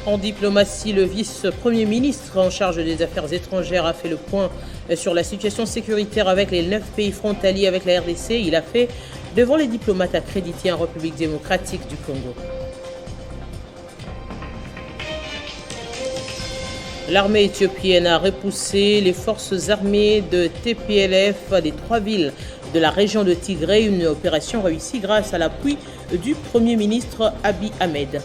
En diplomatie, le vice-premier ministre en charge des affaires étrangères a fait le point sur la situation sécuritaire avec les 9 pays frontaliers avec la RDC. Il a fait devant les diplomates accrédités en République démocratique du Congo. L'armée éthiopienne a repoussé les forces armées de TPLF des 3 villes de la région de Tigré, une opération réussie grâce à l'appui du Premier ministre Abiy Ahmed.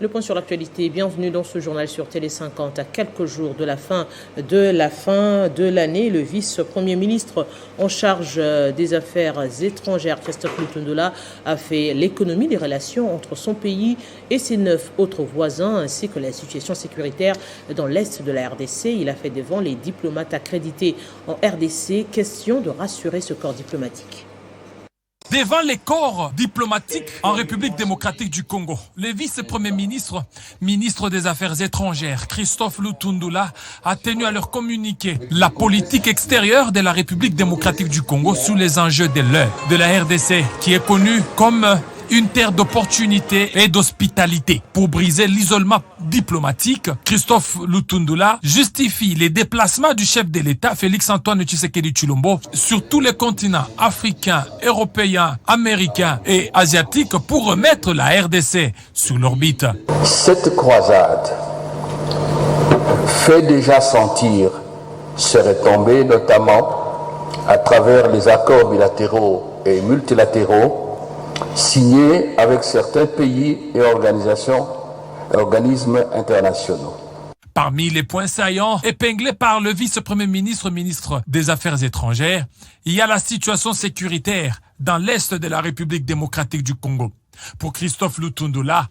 Le point sur l'actualité, bienvenue dans ce journal sur Télé 50. À quelques jours de la fin de l'année, le vice-premier ministre en charge des affaires étrangères, Christophe Lutundula, a fait l'économie des relations entre son pays et ses 9 autres voisins, ainsi que la situation sécuritaire dans l'est de la RDC. Il a fait devant les diplomates accrédités en RDC, question de rassurer ce corps diplomatique. Devant les corps diplomatiques en République démocratique du Congo, le vice-premier ministre, ministre des Affaires étrangères, Christophe Lutundula, a tenu à leur communiquer la politique extérieure de la République démocratique du Congo sous les enjeux de la RDC, qui est connue comme une terre d'opportunité et d'hospitalité. Pour briser l'isolement diplomatique, Christophe Lutundula justifie les déplacements du chef de l'État, Félix-Antoine Tshisekedi Tshilombo, sur tous les continents africains, européens, américains et asiatiques pour remettre la RDC sur l'orbite. Cette croisade fait déjà sentir ses retombées, notamment à travers les accords bilatéraux et multilatéraux signés avec certains pays et organismes internationaux. Parmi les points saillants épinglés par le vice-premier ministre, ministre des Affaires étrangères, il y a la situation sécuritaire dans l'est de la République démocratique du Congo. Pour Christophe Lutundula,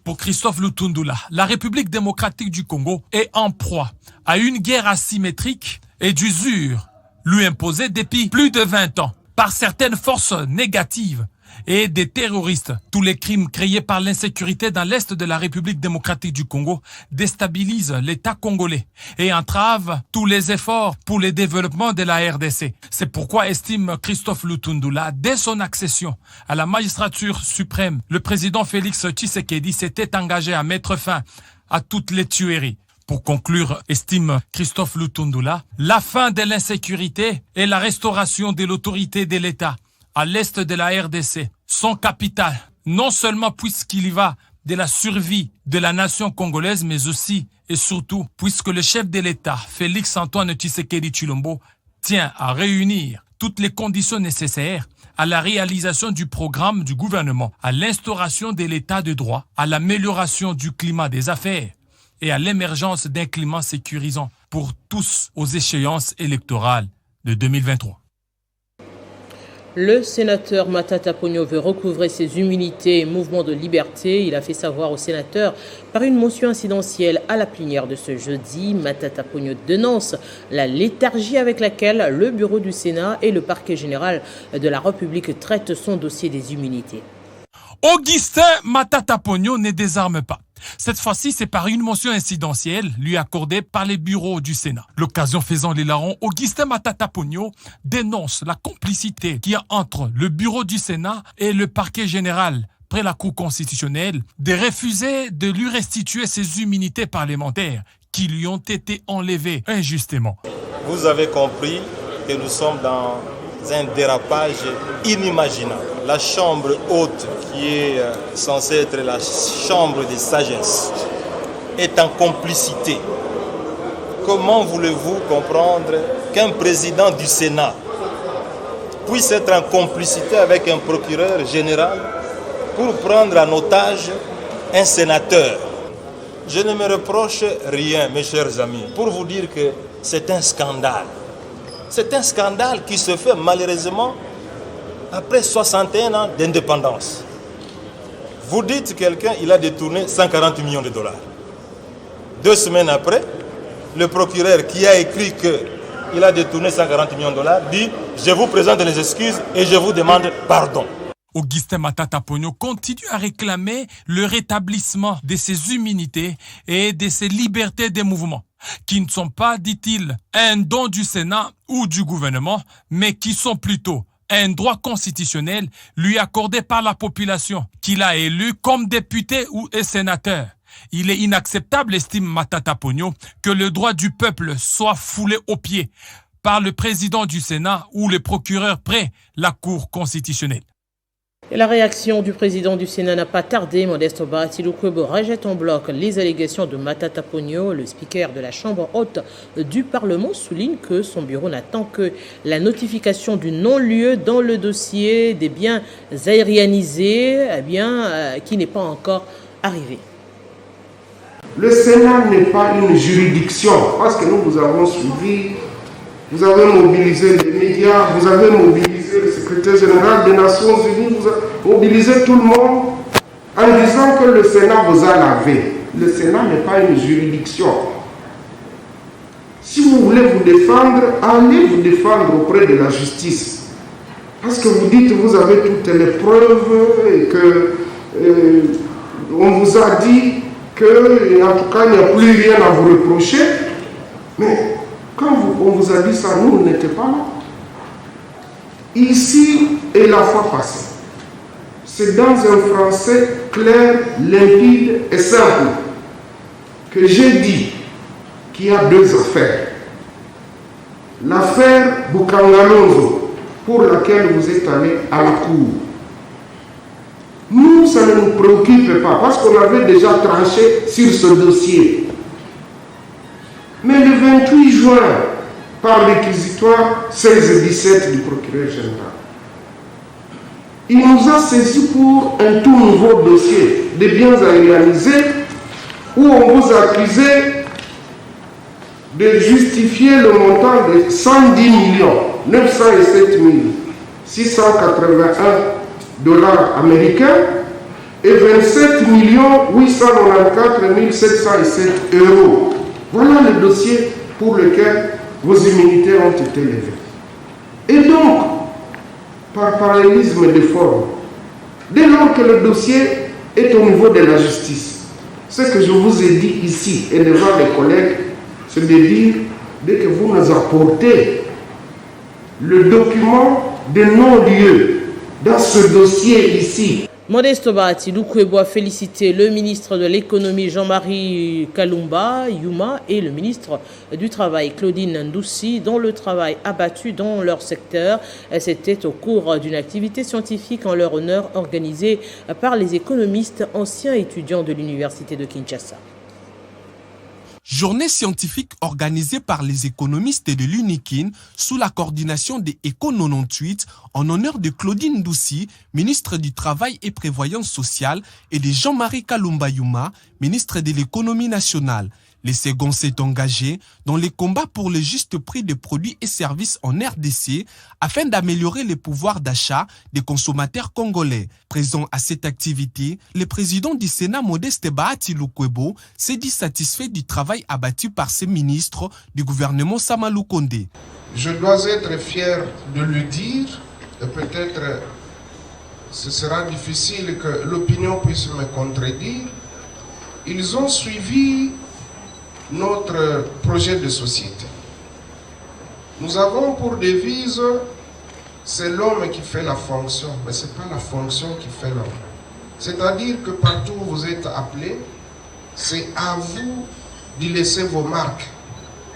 la République démocratique du Congo est en proie à une guerre asymétrique et d'usure lui imposée depuis plus de 20 ans par certaines forces négatives et des terroristes. Tous les crimes créés par l'insécurité dans l'est de la République démocratique du Congo déstabilisent l'État congolais et entravent tous les efforts pour le développement de la RDC. C'est pourquoi, estime Christophe Lutundula, dès son accession à la magistrature suprême, le président Félix Tshisekedi s'était engagé à mettre fin à toutes les tueries. Pour conclure, estime Christophe Lutundula, la fin de l'insécurité et la restauration de l'autorité de l'État à l'est de la RDC sont capitales, non seulement puisqu'il y va de la survie de la nation congolaise, mais aussi et surtout puisque le chef de l'État, Félix-Antoine Tshisekedi Tshilombo, tient à réunir toutes les conditions nécessaires à la réalisation du programme du gouvernement, à l'instauration de l'État de droit, à l'amélioration du climat des affaires et à l'émergence d'un climat sécurisant pour tous aux échéances électorales de 2023. Le sénateur Matata Ponyo veut recouvrer ses immunités et mouvements de liberté. Il a fait savoir aux sénateurs par une motion incidentielle à la plénière de ce jeudi. Matata Ponyo dénonce la léthargie avec laquelle le bureau du Sénat et le parquet général de la République traitent son dossier des immunités. Augustin Matata Ponyo ne désarme pas. Cette fois-ci, c'est par une motion incidentielle lui accordée par les bureaux du Sénat. L'occasion faisant les larrons, Augustin Matata Ponyo dénonce la complicité qu'il y a entre le bureau du Sénat et le parquet général près la Cour constitutionnelle de refuser de lui restituer ses immunités parlementaires qui lui ont été enlevées injustement. Vous avez compris que nous sommes dans un dérapage inimaginable. La chambre haute, qui est censée être la chambre des sagesses, est en complicité. Comment voulez-vous comprendre qu'un président du Sénat puisse être en complicité avec un procureur général pour prendre en otage un sénateur? Je ne me reproche rien, mes chers amis, pour vous dire que c'est un scandale. C'est un scandale qui se fait malheureusement après 61 ans d'indépendance. Vous dites quelqu'un, il a détourné 140 millions de dollars. 2 semaines après, le procureur qui a écrit qu'il a détourné 140 millions de dollars dit « Je vous présente les excuses et je vous demande pardon ». Augustin Matata Ponyo continue à réclamer le rétablissement de ses immunités et de ses libertés de mouvement, qui ne sont pas, dit-il, un don du Sénat ou du gouvernement, mais qui sont plutôt un droit constitutionnel lui accordé par la population, qu'il a élu comme député ou sénateur. Il est inacceptable, estime Matata Ponyo, que le droit du peuple soit foulé aux pieds par le président du Sénat ou le procureur près la Cour constitutionnelle. Et la réaction du président du Sénat n'a pas tardé. Modeste Bahati Lukwebo rejette en bloc les allégations de Matata Ponyo. Le speaker de la Chambre haute du Parlement souligne que son bureau n'attend que la notification du non-lieu dans le dossier des biens aérianisés, qui n'est pas encore arrivé. Le Sénat n'est pas une juridiction, parce que nous vous avons suivi, vous avez mobilisé les médias, vous avez mobilisé le secrétaire général des Nations Unies, vous avez mobilisé tout le monde en disant que le Sénat vous a lavé. Le Sénat n'est pas une juridiction. Si vous voulez vous défendre, allez vous défendre auprès de la justice. Parce que vous dites que vous avez toutes les preuves et que on vous a dit qu'en tout cas, il n'y a plus rien à vous reprocher. Mais quand on vous a dit ça, nous, on n'était pas là. Ici et la fois passée, c'est dans un français clair, limpide et simple que j'ai dit qu'il y a deux affaires. L'affaire Bukangalonzo, pour laquelle vous êtes allé à la cour. Nous, ça ne nous préoccupe pas, parce qu'on avait déjà tranché sur ce dossier. Mais le 28 juin, par réquisitoire 16 et 17 du procureur général, il nous a saisis pour un tout nouveau dossier des biens aérianisés, où on vous accusait de justifier le montant de 110 907 681 dollars américains et 27 894 707 euros. Voilà le dossier pour lequel vos immunités ont été levées. Et donc, par parallélisme de forme, dès lors que le dossier est au niveau de la justice, ce que je vous ai dit ici et devant les collègues, c'est de dire, dès que vous nous apportez le document de non-lieu dans ce dossier ici. Modeste Bahati Lukwebo a félicité le ministre de l'économie Jean-Marie Kalumba Yuma et le ministre du Travail Claudine Ndoussi dont le travail abattu dans leur secteur. C'était au cours d'une activité scientifique en leur honneur organisée par les économistes anciens étudiants de l'université de Kinshasa. Journée scientifique organisée par les économistes de l'UNIKIN sous la coordination des ECO 98 en honneur de Claudine Ndoussi, ministre du Travail et Prévoyance sociale, et de Jean-Marie Kalumba Yuma, ministre de l'économie nationale. Les seconds s'est engagé dans les combats pour le juste prix de produits et services en RDC afin d'améliorer le pouvoir d'achat des consommateurs congolais. Présent à cette activité, le président du Sénat Modeste Bahati Lukwebo s'est dit satisfait du travail abattu par ses ministres du gouvernement Samalou Kondé. Je dois être fier de le dire, et peut-être ce sera difficile que l'opinion puisse me contredire. Ils ont suivi notre projet de société. Nous avons pour devise, c'est l'homme qui fait la fonction, mais ce n'est pas la fonction qui fait l'homme. C'est-à-dire que partout où vous êtes appelés, c'est à vous d'y laisser vos marques.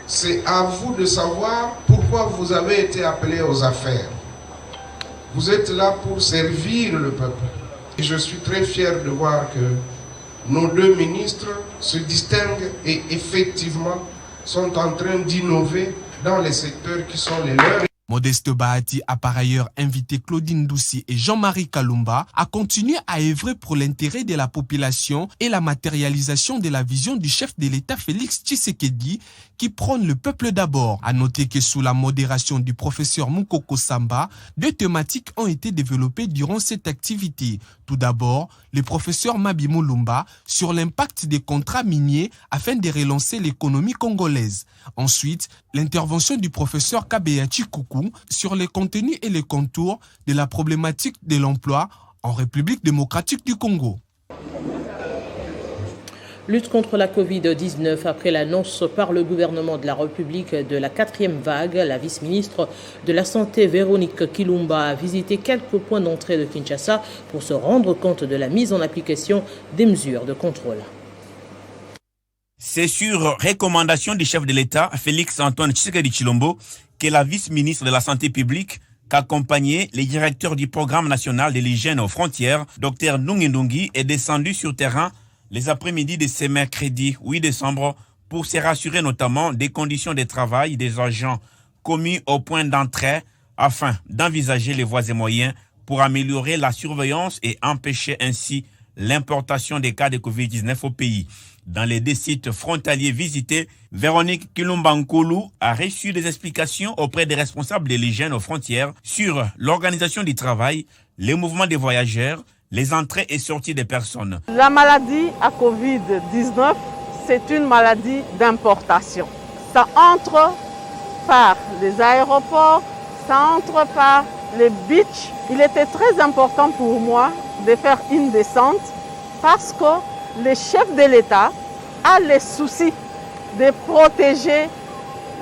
C'est à vous de savoir pourquoi vous avez été appelés aux affaires. Vous êtes là pour servir le peuple. Et je suis très fier de voir que nos deux ministres se distinguent et effectivement sont en train d'innover dans les secteurs qui sont les leurs. Modeste Bahati a par ailleurs invité Claudine Ndoussi et Jean-Marie Kalumba à continuer à œuvrer pour l'intérêt de la population et la matérialisation de la vision du chef de l'État Félix Tshisekedi qui prône le peuple d'abord. À noter que sous la modération du professeur Moukoko Samba, deux thématiques ont été développées durant cette activité. Tout d'abord, le professeur Mabi Moulumba sur l'impact des contrats miniers afin de relancer l'économie congolaise. Ensuite, l'intervention du professeur Kabeyachi Koukou sur les contenus et les contours de la problématique de l'emploi en République démocratique du Congo. Lutte contre la Covid-19 après l'annonce par le gouvernement de la République de la 4e vague. La vice-ministre de la Santé, Véronique Kilumba, a visité quelques points d'entrée de Kinshasa pour se rendre compte de la mise en application des mesures de contrôle. C'est sur recommandation du chef de l'État, Félix-Antoine Tshisekedi Tshilombo, que la vice-ministre de la Santé publique qu'accompagné le directeur du programme national de l'hygiène aux frontières, Dr Ndungi, est descendu sur terrain les après-midi de ce mercredi 8 décembre pour se rassurer notamment des conditions de travail des agents commis au point d'entrée afin d'envisager les voies et moyens pour améliorer la surveillance et empêcher ainsi l'importation des cas de Covid-19 au pays. Dans les 2 sites frontaliers visités, Véronique Kilumba a reçu des explications auprès des responsables de l'hygiène aux frontières sur l'organisation du travail, les mouvements des voyageurs, les entrées et sorties des personnes. La maladie à Covid-19, c'est une maladie d'importation. Ça entre par les aéroports, ça entre par les beaches. Il était très important pour moi de faire une descente parce que le chef de l'État a le souci de protéger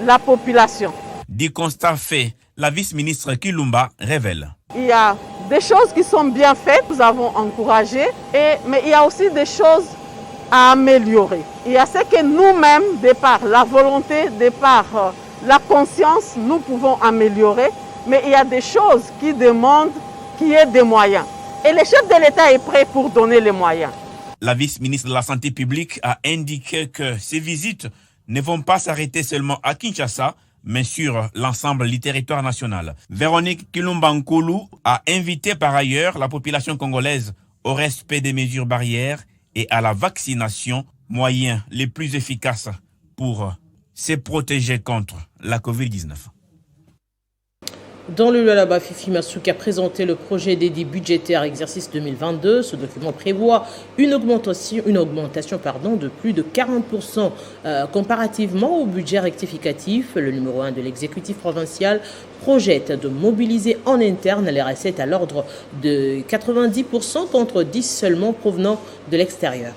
la population. Du constat fait, la vice-ministre Kilumba révèle. Il y a des choses qui sont bien faites, nous avons encouragé, mais il y a aussi des choses à améliorer. Il y a ce que nous-mêmes, de par la volonté, de par la conscience, nous pouvons améliorer, mais il y a des choses qui demandent qu'il y ait des moyens. Et le chef de l'État est prêt pour donner les moyens. La vice-ministre de la Santé publique a indiqué que ces visites ne vont pas s'arrêter seulement à Kinshasa, mais sur l'ensemble du territoire national. Véronique Kilumba a invité par ailleurs la population congolaise au respect des mesures barrières et à la vaccination, moyens les plus efficaces pour se protéger contre la Covid-19. Dans le Lualaba, Fifi Masuka a présenté le projet d'édit budgétaire exercice 2022. Ce document prévoit une augmentation de plus de 40% comparativement au budget rectificatif. Le numéro 1 de l'exécutif provincial projette de mobiliser en interne les recettes à l'ordre de 90% contre 10 seulement provenant de l'extérieur.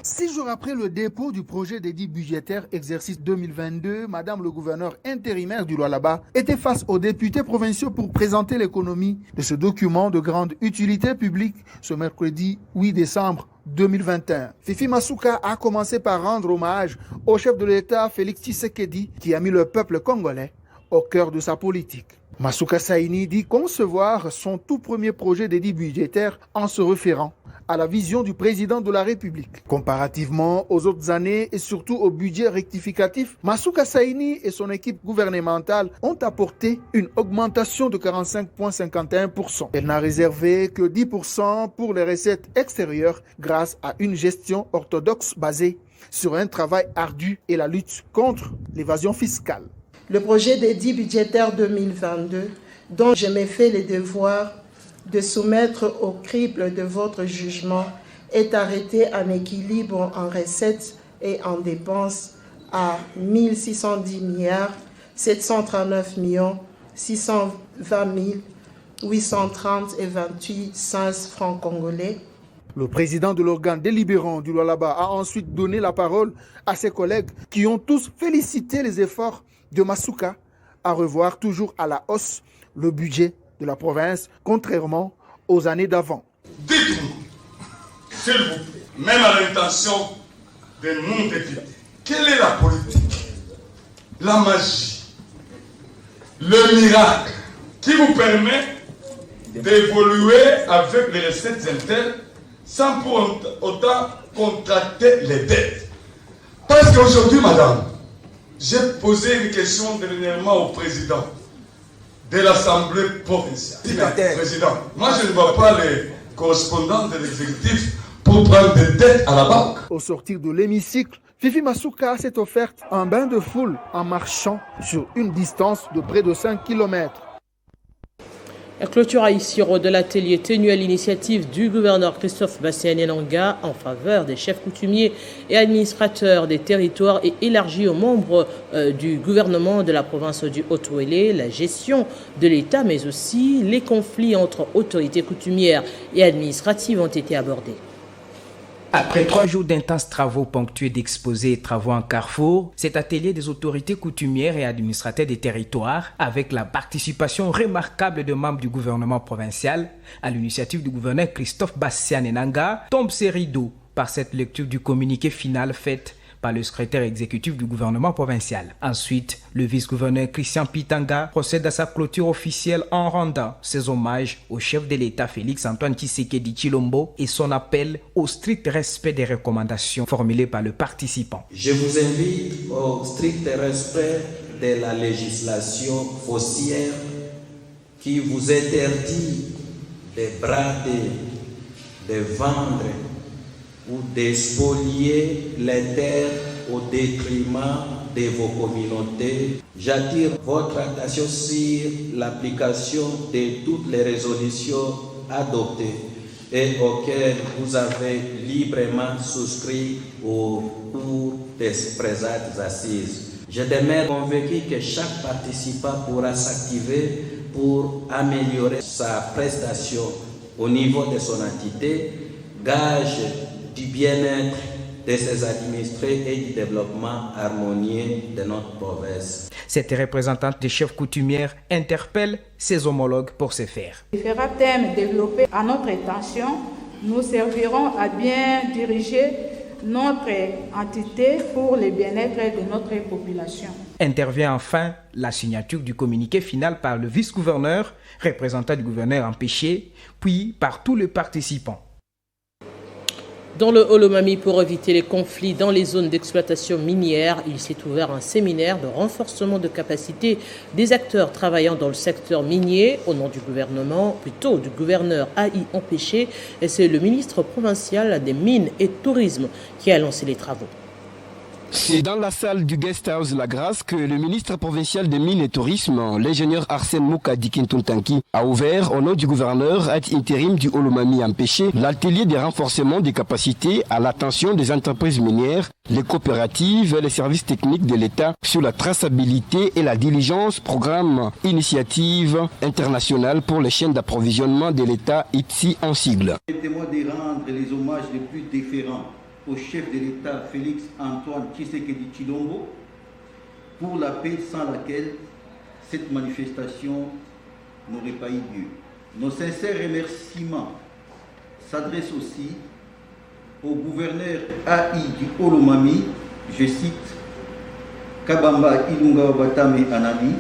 6 jours après le dépôt du projet d'édit budgétaire exercice 2022, Madame le gouverneur intérimaire du Lualaba était face aux députés provinciaux pour présenter l'économie de ce document de grande utilité publique ce mercredi 8 décembre 2021. Fifi Masuka a commencé par rendre hommage au chef de l'État Félix Tshisekedi qui a mis le peuple congolais au cœur de sa politique. Masuka Saini dit concevoir son tout premier projet d'édit budgétaire en se référant à la vision du président de la République. Comparativement aux autres années et surtout au budget rectificatif, Masuka Saini et son équipe gouvernementale ont apporté une augmentation de 45,51%. Elle n'a réservé que 10% pour les recettes extérieures grâce à une gestion orthodoxe basée sur un travail ardu et la lutte contre l'évasion fiscale. Le projet d'édit budgétaire 2022, dont je me fais le devoir de soumettre au crible de votre jugement, est arrêté en équilibre en recettes et en dépenses à 1610 milliards 739 millions 620 830 et 28 cents francs congolais. Le président de l'organe délibérant du Lualaba a ensuite donné la parole à ses collègues qui ont tous félicité les efforts de Masuka à revoir toujours à la hausse le budget de la province, contrairement aux années d'avant. Dites-nous, s'il vous plaît, même à l'intention de nos députés, quelle est la politique, la magie, le miracle qui vous permet d'évoluer avec les recettes internes sans pour autant contracter les dettes? Parce qu'aujourd'hui, madame, j'ai posé une question dernièrement au président de l'Assemblée provinciale. Président, moi je ne vois pas les correspondants de l'exécutif pour prendre des dettes à la banque. Au sortir de l'hémicycle, Fifi Masuka s'est offerte un bain de foule en marchant sur une distance de près de 5 km. La clôture à Isiro de l'atelier tenu à l'initiative du gouverneur Christophe Bassiani-Nanga en faveur des chefs coutumiers et administrateurs des territoires et élargie aux membres du gouvernement de la province du Haut-Ouélé, la gestion de l'État mais aussi les conflits entre autorités coutumières et administratives ont été abordés. Après 3 jours d'intenses travaux ponctués d'exposés et travaux en carrefour, cet atelier des autorités coutumières et administrateurs des territoires, avec la participation remarquable de membres du gouvernement provincial, à l'initiative du gouverneur Christophe Bassian-Enanga, tombe ses rideaux par cette lecture du communiqué final fait par le secrétaire exécutif du gouvernement provincial. Ensuite, le vice-gouverneur Christian Pitanga procède à sa clôture officielle en rendant ses hommages au chef de l'État Félix-Antoine Tshisekedi Tshilombo et son appel au strict respect des recommandations formulées par le participant. Je vous invite au strict respect de la législation foncière qui vous interdit de brader, de vendre ou de spolier les terres au détriment de vos communautés. J'attire votre attention sur l'application de toutes les résolutions adoptées et auxquelles vous avez librement souscrit au cours des présentes assises. Je demeure convaincu que chaque participant pourra s'activer pour améliorer sa prestation au niveau de son entité, gage du bien-être de ses administrés et du développement harmonieux de notre province. Cette représentante des chefs coutumières interpelle ses homologues pour ce faire. Différents thèmes développés à notre attention nous serviront à bien diriger notre entité pour le bien-être de notre population. Intervient enfin la signature du communiqué final par le vice-gouverneur, représentant du gouverneur empêché, puis par tous les participants. Dans le Holomami, pour éviter les conflits dans les zones d'exploitation minière, il s'est ouvert un séminaire de renforcement de capacité des acteurs travaillant dans le secteur minier au nom du gouvernement, plutôt du gouverneur A.I. Empêché. Et c'est le ministre provincial des Mines et Tourisme qui a lancé les travaux. C'est dans la salle du Guest House La Grâce que le ministre provincial des Mines et Tourisme, l'ingénieur Arsène Moukadi Kintuntanki, a ouvert au nom du gouverneur ad intérim du Holomami Empêché l'atelier de renforcement des capacités à l'attention des entreprises minières, les coopératives et les services techniques de l'État sur la traçabilité et la diligence, programme Initiative internationale pour les chaînes d'approvisionnement de l'État, ITSI en sigle. Permettez-moi de rendre les hommages les plus déférents au chef de l'État Félix-Antoine Tshisekedi Tshilombo pour la paix sans laquelle cette manifestation n'aurait pas eu lieu. Nos sincères remerciements s'adressent aussi au gouverneur AI du Holomami, je cite, Kabamba Ilunga Batame Anani,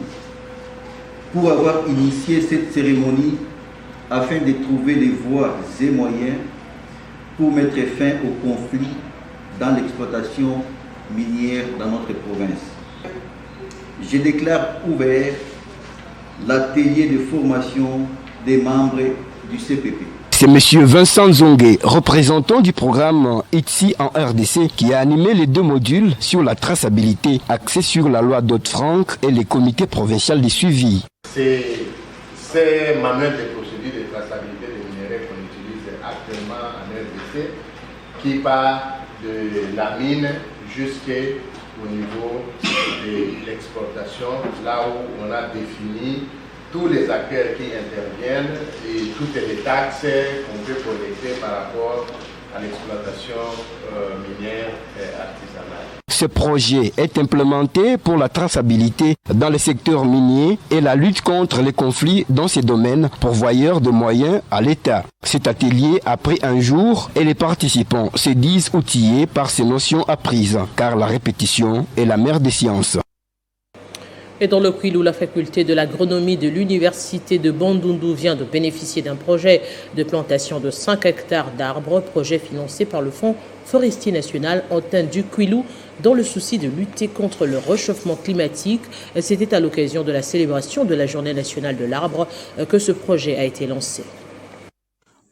pour avoir initié cette cérémonie afin de trouver les voies et moyens pour mettre fin au conflit dans l'exploitation minière dans notre province. Je déclare ouvert l'atelier de formation des membres du CPP. C'est M. Vincent Zongué, représentant du programme ITSI en RDC, qui a animé les 2 modules sur la traçabilité, axés sur la loi Dodd-Frank et les comités provinciaux de suivi. C'est ces manuels de procédure de traçabilité des minerais qu'on utilise actuellement en RDC, qui part de la mine jusqu'au niveau de l'exportation, là où on a défini tous les acteurs qui interviennent et toutes les taxes qu'on peut collecter par rapport à l'exploitation minière et artisanale. Ce projet est implémenté pour la traçabilité dans le secteur minier et la lutte contre les conflits dans ces domaines, pourvoyeurs de moyens à l'État. Cet atelier a pris un jour et les participants se disent outillés par ces notions apprises, car la répétition est la mère des sciences. Et dans le Kwilu, la faculté de l'agronomie de l'université de Bandundu vient de bénéficier d'un projet de plantation de 5 hectares d'arbres, projet financé par le Fonds forestier national antenne du Kwilu dans le souci de lutter contre le réchauffement climatique. C'était à l'occasion de la célébration de la Journée nationale de l'arbre que ce projet a été lancé.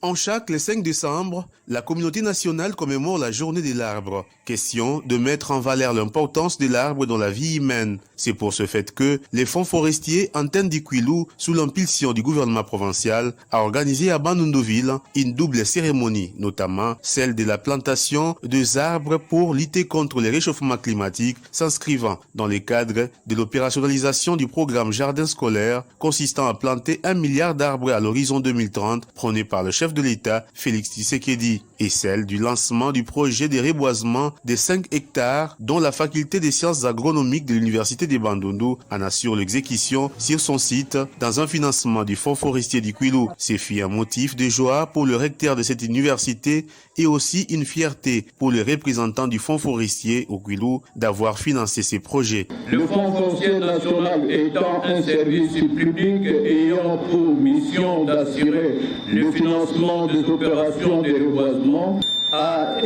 En chaque, le 5 décembre, la communauté nationale commémore la journée de l'arbre. Question de mettre en valeur l'importance de l'arbre dans la vie humaine. C'est pour ce fait que les fonds forestiers antenne du Kwilu, sous l'impulsion du gouvernement provincial, a organisé à Bandunduville une double cérémonie, notamment celle de la plantation des arbres pour lutter contre le réchauffement climatique, s'inscrivant dans le cadre de l'opérationnalisation du programme Jardin scolaire, consistant à planter 1 milliard d'arbres à l'horizon 2030, prôné par le chef chef de l'État, Félix Tshisekedi, et celle du lancement du projet de reboisement des 5 hectares dont la faculté des sciences agronomiques de l'université de Bandundu en assure l'exécution sur son site dans un financement du fonds forestier du Kwilu. C'est un motif de joie pour le recteur de cette université et aussi une fierté pour les représentants du fonds forestier au Kwilu d'avoir financé ces projets. Le fonds forestier national étant un service public ayant pour mission d'assurer le financement des opérations de reboisement a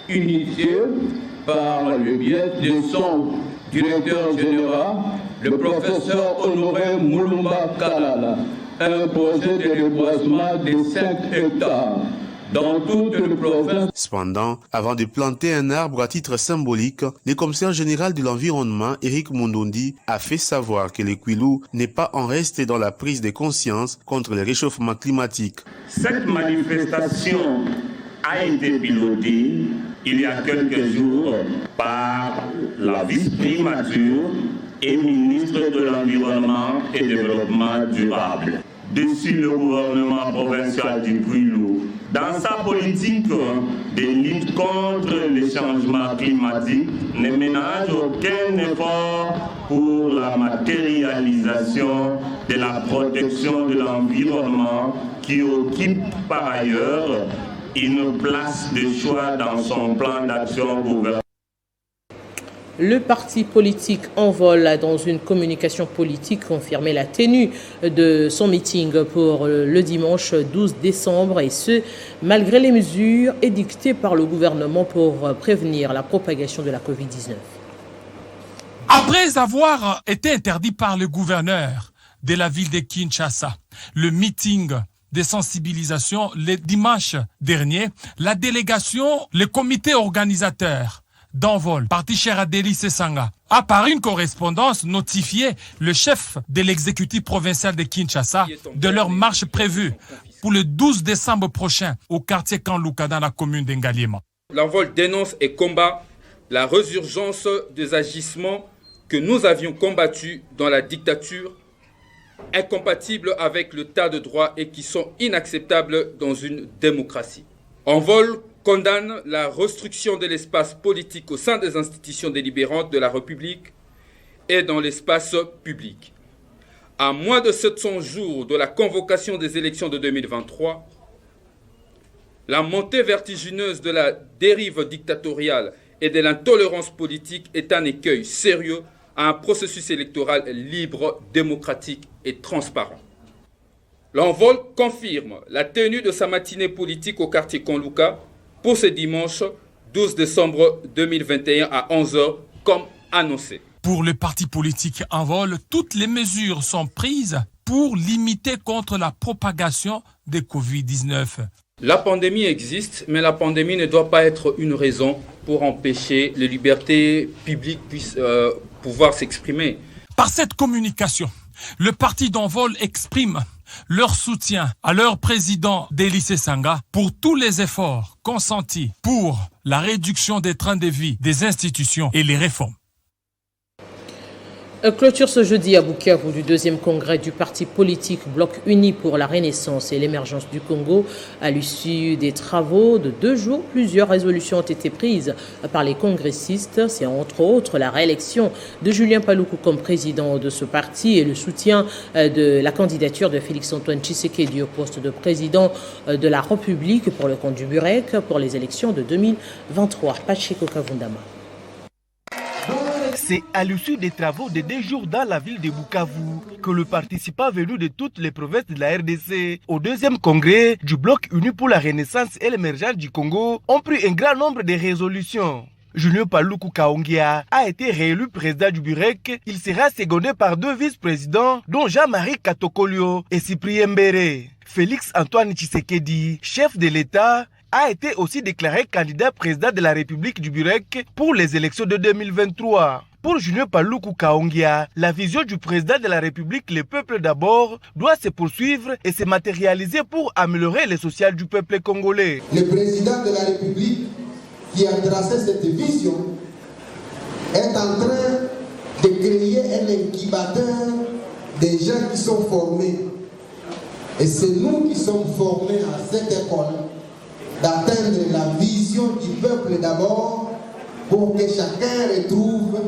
initié par le biais de son directeur général, le professeur Honoré Moulumba Kalala, un projet de reboisement de 5 hectares dans toute la province. Cependant, avant de planter un arbre à titre symbolique, le commissaire général de l'environnement, Eric Mondondi, a fait savoir que le Kwilu n'est pas en reste dans la prise de conscience contre le réchauffement climatique. Cette manifestation a été pilotée il y a quelques jours par la vice-primature et ministre de l'Environnement et Développement durable. Dessus le gouvernement provincial du Kwilu, dans sa politique de lutte contre les changements climatiques, ne ménage aucun effort pour la matérialisation de la protection de l'environnement qui occupe par ailleurs une place de choix dans son plan d'action gouvernemental. Le parti politique Envol a dans une communication politique confirmé la tenue de son meeting pour le dimanche 12 décembre et ce, malgré les mesures édictées par le gouvernement pour prévenir la propagation de la Covid-19. Après avoir été interdit par le gouverneur de la ville de Kinshasa, le meeting de sensibilisation le dimanche dernier, la délégation, le comité organisateur d'Envol, parti cher à Deli Sesanga, a par une correspondance notifié le chef de l'exécutif provincial de Kinshasa de leur marche prévue pour le 12 décembre prochain au quartier Kanluka dans la commune d'Engaliema. L'Envol dénonce et combat la résurgence des agissements que nous avions combattus dans la dictature, incompatibles avec l'état de droit et qui sont inacceptables dans une démocratie. Envol condamne la restriction de l'espace politique au sein des institutions délibérantes de la République et dans l'espace public. À moins de 700 jours de la convocation des élections de 2023, la montée vertigineuse de la dérive dictatoriale et de l'intolérance politique est un écueil sérieux à un processus électoral libre, démocratique et transparent. L'Envol confirme la tenue de sa matinée politique au quartier Kanluka pour ce dimanche 12 décembre 2021 à 11h, comme annoncé. Pour le parti politique Envol, toutes les mesures sont prises pour limiter contre la propagation de Covid-19. La pandémie existe, mais la pandémie ne doit pas être une raison pour empêcher les libertés publiques puissent pouvoir s'exprimer. Par cette communication, le parti d'Envol exprime leur soutien à leur président Deli Sesanga pour tous les efforts consentis pour la réduction des trains de vie des institutions et les réformes. Clôture ce jeudi à Bukavu du deuxième congrès du parti politique Bloc Uni pour la Renaissance et l'émergence du Congo. À l'issue des travaux de 2 jours, plusieurs résolutions ont été prises par les congressistes. C'est entre autres la réélection de Julien Paluku comme président de ce parti et le soutien de la candidature de Félix-Antoine Tshisekedi au poste de président de la République pour le compte du Burek pour les élections de 2023. Pacheco Kavundama. C'est à l'issue des travaux de 2 jours dans la ville de Bukavu que le participant venu de toutes les provinces de la RDC au deuxième congrès du Bloc Uni pour la Renaissance et l'émergence du Congo ont pris un grand nombre de résolutions. Julien Paluku Kaongia a été réélu président du Burek. Il sera secondé par 2 vice-présidents dont Jean-Marie Katokolio et Cyprien Mbere. Félix-Antoine Tshisekedi, chef de l'État, a été aussi déclaré candidat président de la République du Burek pour les élections de 2023. Pour Julien Paluku Kaongia, la vision du président de la République, le peuple d'abord, doit se poursuivre et se matérialiser pour améliorer le social du peuple congolais. Le président de la République qui a tracé cette vision est en train de créer un incubateur des gens qui sont formés Et c'est nous qui sommes formés à cette école d'atteindre la vision du peuple d'abord pour que chacun retrouve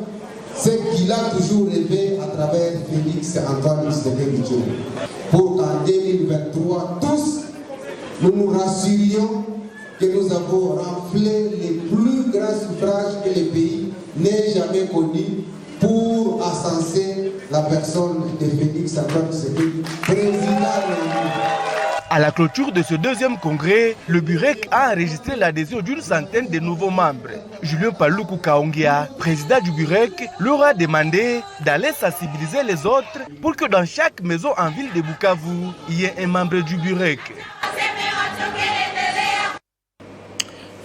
ce qu'il a toujours rêvé à travers Félix Antoine Tshisekedi Tshilombo. Pour qu'en 2023, tous, nous nous rassurions que nous avons raflé les plus grands suffrages que le pays n'ait jamais connus pour ascenser la personne de Félix Antoine Tshisekedi, président. À la clôture de ce deuxième congrès, le Burek a enregistré l'adhésion d'une centaine de nouveaux membres. Julien Paluku Kaongia, président du Burek, leur a demandé d'aller sensibiliser les autres pour que dans chaque maison en ville de Bukavu, il y ait un membre du Burek.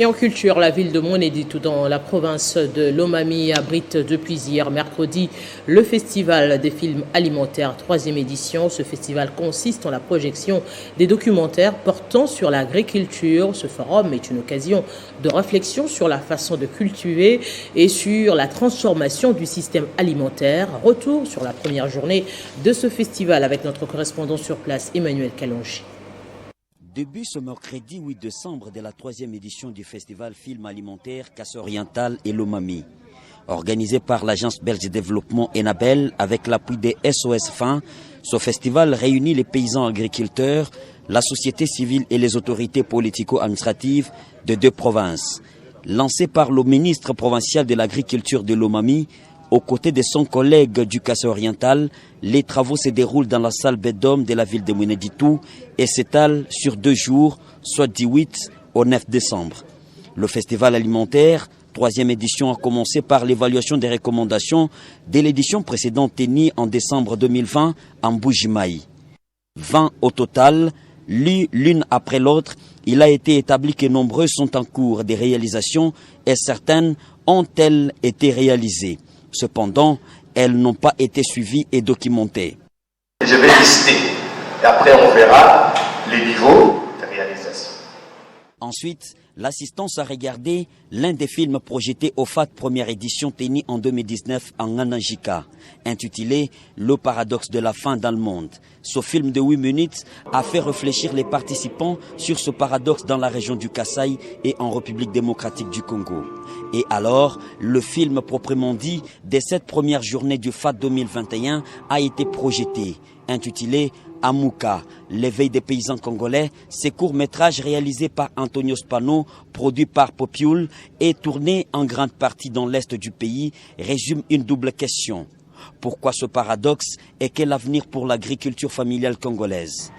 Et en culture, la ville de Monéditou dans la province de Lomami abrite depuis hier mercredi le festival des films alimentaires 3e édition. Ce festival consiste en la projection des documentaires portant sur l'agriculture. Ce forum est une occasion de réflexion sur la façon de cultiver et sur la transformation du système alimentaire. Retour sur la première journée de ce festival avec notre correspondant sur place, Emmanuel Kalonji. Début ce mercredi 8 décembre de la 3e édition du festival Film Alimentaire Casse-Oriental et Lomami. Organisé par l'agence belge de développement Enabel avec l'appui des SOS Fin, ce festival réunit les paysans agriculteurs, la société civile et les autorités politico-administratives de 2 provinces. Lancé par le ministre provincial de l'agriculture de Lomami, aux côtés de son collègue du Casse-Oriental, les travaux se déroulent dans la salle Bedom de la ville de Monéditou et s'étalent sur 2 jours, soit du 8 au 9 décembre. Le festival alimentaire, 3e édition, a commencé par l'évaluation des recommandations de l'édition précédente tenue en décembre 2020 en Bujimaï. 20 au total, lues l'une après l'autre, il a été établi que nombreux sont en cours de réalisation et certaines ont-elles été réalisées. Cependant, elles n'ont pas été suivies et documentées. Je vais lister et après on verra les niveaux de réalisation. Ensuite, l'assistance a regardé l'un des films projetés au FAT première édition tenue en 2019 en Anangika, intitulé « Le paradoxe de la faim dans le monde ». Ce film de 8 minutes a fait réfléchir les participants sur ce paradoxe dans la région du Kasaï et en République démocratique du Congo. Et alors, le film proprement dit des 7 premières journées du FAT 2021 a été projeté, intitulé Amouka, l'éveil des paysans congolais. Ce court-métrage réalisé par Antonio Spano, produit par Popioul et tourné en grande partie dans l'est du pays, résume une double question. Pourquoi ce paradoxe et quel avenir pour l'agriculture familiale congolaise?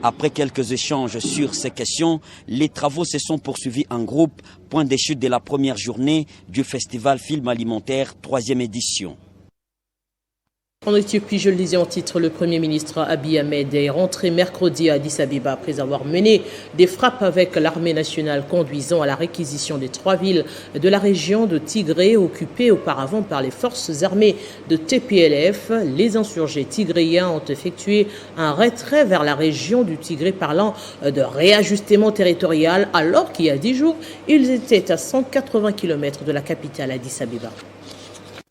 Après quelques échanges sur ces questions, les travaux se sont poursuivis en groupe, point de chute de la première journée du festival Film Alimentaire 3e édition. En Éthiopie, je le disais en titre, le Premier ministre Abiy Ahmed est rentré mercredi à Addis Abeba après avoir mené des frappes avec l'armée nationale conduisant à la réquisition des 3 villes de la région de Tigré occupées auparavant par les forces armées de TPLF. Les insurgés tigréens ont effectué un retrait vers la région du Tigré parlant de réajustement territorial alors qu'il y a 10 jours, ils étaient à 180 km de la capitale Addis Abeba.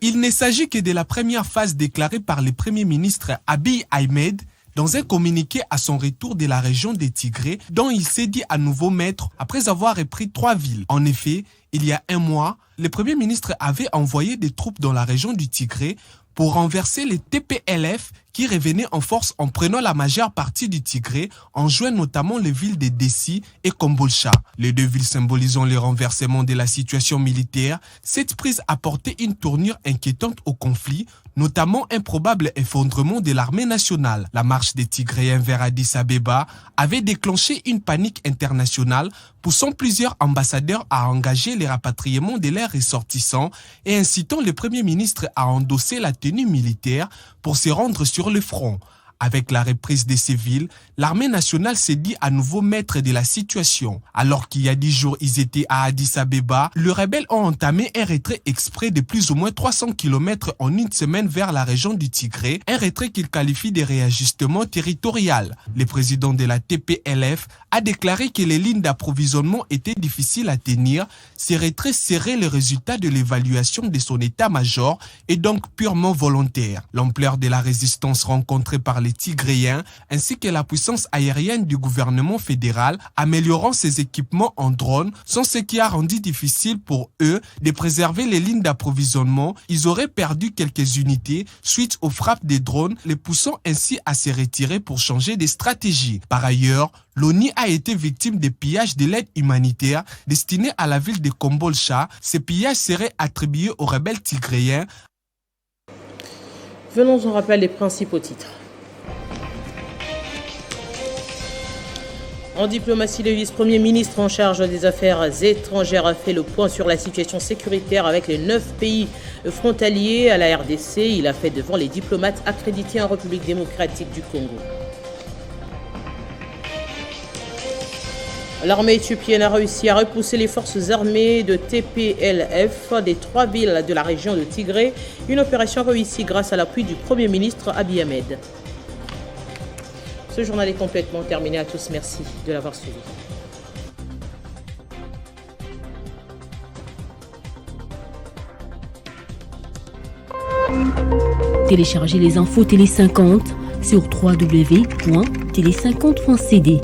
Il ne s'agit que de la première phase déclarée par le Premier ministre Abiy Ahmed dans un communiqué à son retour de la région des Tigrés, dont il s'est dit à nouveau maître après avoir repris 3 villes. En effet, il y a 1 mois, le Premier ministre avait envoyé des troupes dans la région du Tigré pour renverser les TPLF qui revenaient en force en prenant la majeure partie du Tigré, en jouant notamment les villes de Dessi et Kombolcha. Les 2 villes symbolisant le renversement de la situation militaire, cette prise a porté une tournure inquiétante au conflit, notamment un probable effondrement de l'armée nationale. La marche des Tigréens vers Addis Abeba avait déclenché une panique internationale, poussant plusieurs ambassadeurs à engager les rapatriements de leurs ressortissants et incitant le Premier ministre à endosser la tenue militaire pour se rendre sur le front. Avec la reprise de ces villes, l'armée nationale s'est dit à nouveau maître de la situation. Alors qu'il y a 10 jours, ils étaient à Addis Abeba, les rebelles ont entamé un retrait exprès de plus ou moins 300 km en une semaine vers la région du Tigré, un retrait qu'ils qualifient de réajustement territorial. Le président de la TPLF a déclaré que les lignes d'approvisionnement étaient difficiles à tenir. Ces retraits seraient le résultat de l'évaluation de son état-major et donc purement volontaire. L'ampleur de la résistance rencontrée par les les Tigréens ainsi que la puissance aérienne du gouvernement fédéral, améliorant ses équipements en drones, sans ce qui a rendu difficile pour eux de préserver les lignes d'approvisionnement. Ils auraient perdu quelques unités suite aux frappes des drones, les poussant ainsi à se retirer pour changer de stratégie. Par ailleurs, l'ONU a été victime des pillages de l'aide humanitaire destinée à la ville de Kombolcha. Ces pillages seraient attribués aux rebelles tigréens. Venons en rappel les principaux titres. En diplomatie, le vice-premier ministre en charge des affaires étrangères a fait le point sur la situation sécuritaire avec les 9 pays frontaliers à la RDC. Il a fait devant les diplomates accrédités en République démocratique du Congo. L'armée éthiopienne a réussi à repousser les forces armées de TPLF des 3 villes de la région de Tigré. Une opération réussie grâce à l'appui du Premier ministre Abiy Ahmed. Ce journal est complètement terminé. À tous, merci de l'avoir suivi. Téléchargez les infos Télé 50 sur www.télé50.cd.